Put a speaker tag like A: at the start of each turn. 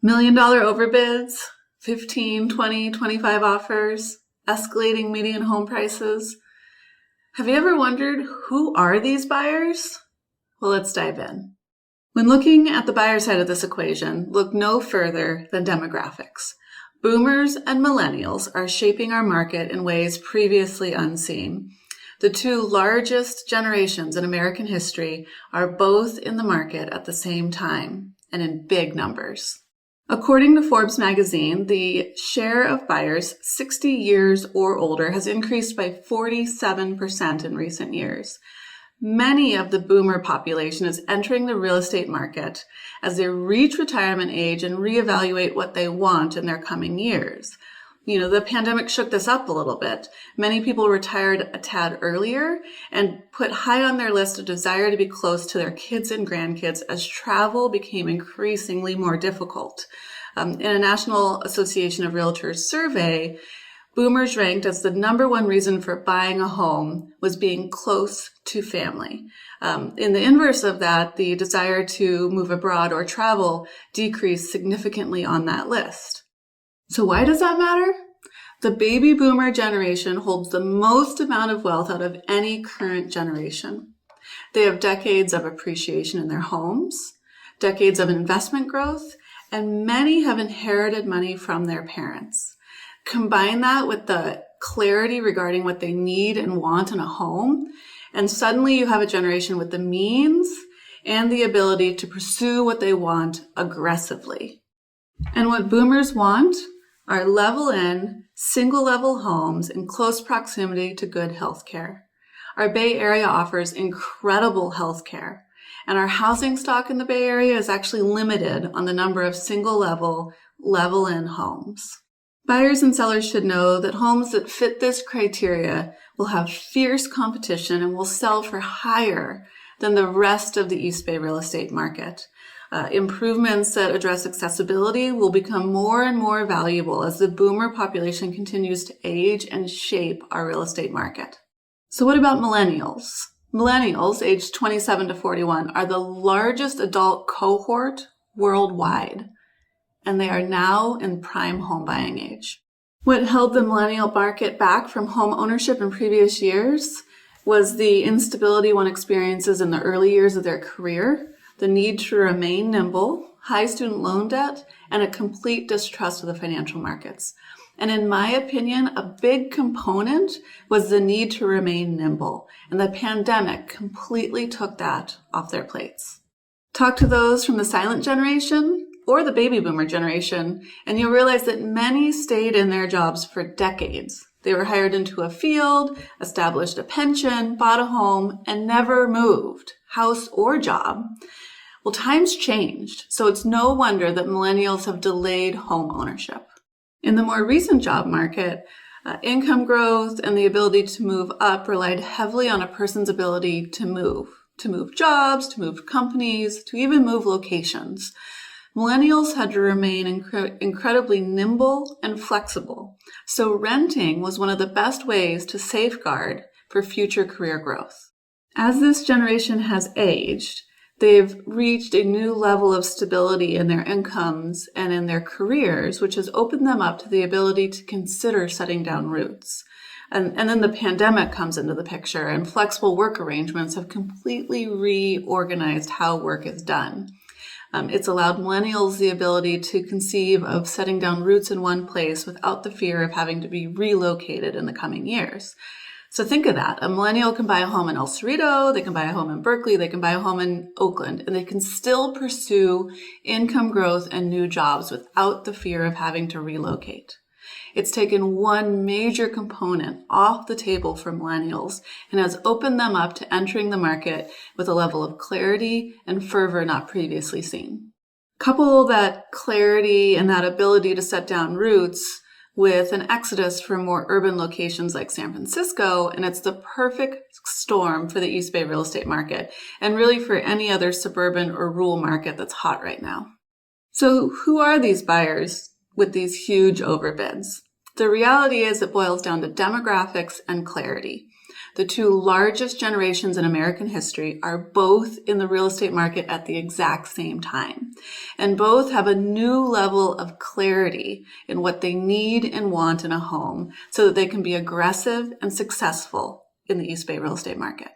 A: $1 million overbids, 15, 20, 25 offers, escalating median home prices. Have you ever wondered, who are these buyers? Well, let's dive in. When looking at the buyer side of this equation, look no further than demographics. Boomers and millennials are shaping our market in ways previously unseen. The two largest generations in American history are both in the market at the same time and in big numbers. According to Forbes magazine, the share of buyers 60 years or older has increased by 47% in recent years. Many of the boomer population is entering the real estate market as they reach retirement age and reevaluate what they want in their coming years. The pandemic shook this up a little bit. Many people retired a tad earlier and put high on their list a desire to be close to their kids and grandkids as travel became increasingly more difficult. In a National Association of Realtors survey, boomers ranked as the number one reason for buying a home was being close to family. In the inverse of that, the desire to move abroad or travel decreased significantly on that list. So why does that matter? The baby boomer generation holds the most amount of wealth out of any current generation. They have decades of appreciation in their homes, decades of investment growth, and many have inherited money from their parents. Combine that with the clarity regarding what they need and want in a home, and suddenly you have a generation with the means and the ability to pursue what they want aggressively. And what boomers want are level-in, single-level homes in close proximity to good health care. Our Bay Area offers incredible health care, and our housing stock in the Bay Area is actually limited on the number of single-level, level-in homes. Buyers and sellers should know that homes that fit this criteria will have fierce competition and will sell for higher than the rest of the East Bay real estate market. Improvements that address accessibility will become more and more valuable as the boomer population continues to age and shape our real estate market. So what about millennials? Millennials, aged 27 to 41, are the largest adult cohort worldwide, and they are now in prime home buying age. What held the millennial market back from home ownership in previous years was the instability one experiences in the early years of their career, the need to remain nimble, high student loan debt, and a complete distrust of the financial markets. And in my opinion, a big component was the need to remain nimble, and the pandemic completely took that off their plates. Talk to those from the silent generation or the baby boomer generation, and you'll realize that many stayed in their jobs for decades. They were hired into a field, established a pension, bought a home, and never moved, house or job. Well, times changed, so it's no wonder that millennials have delayed home ownership. In the more recent job market, income growth and the ability to move up relied heavily on a person's ability to move jobs, to move companies, to even move locations. Millennials had to remain incredibly nimble and flexible, so renting was one of the best ways to safeguard for future career growth. As this generation has aged, they've reached a new level of stability in their incomes and in their careers, which has opened them up to the ability to consider setting down roots. And then the pandemic comes into the picture, and flexible work arrangements have completely reorganized how work is done. It's allowed millennials the ability to conceive of setting down roots in one place without the fear of having to be relocated in the coming years. So think of that. A millennial can buy a home in El Cerrito, they can buy a home in Berkeley, they can buy a home in Oakland, and they can still pursue income growth and new jobs without the fear of having to relocate. It's taken one major component off the table for millennials and has opened them up to entering the market with a level of clarity and fervor not previously seen. Couple that clarity and that ability to set down roots with an exodus from more urban locations like San Francisco, and it's the perfect storm for the East Bay real estate market, and really for any other suburban or rural market that's hot right now. So who are these buyers with these huge overbids? The reality is it boils down to demographics and clarity. The two largest generations in American history are both in the real estate market at the exact same time, and both have a new level of clarity in what they need and want in a home so that they can be aggressive and successful in the East Bay real estate market.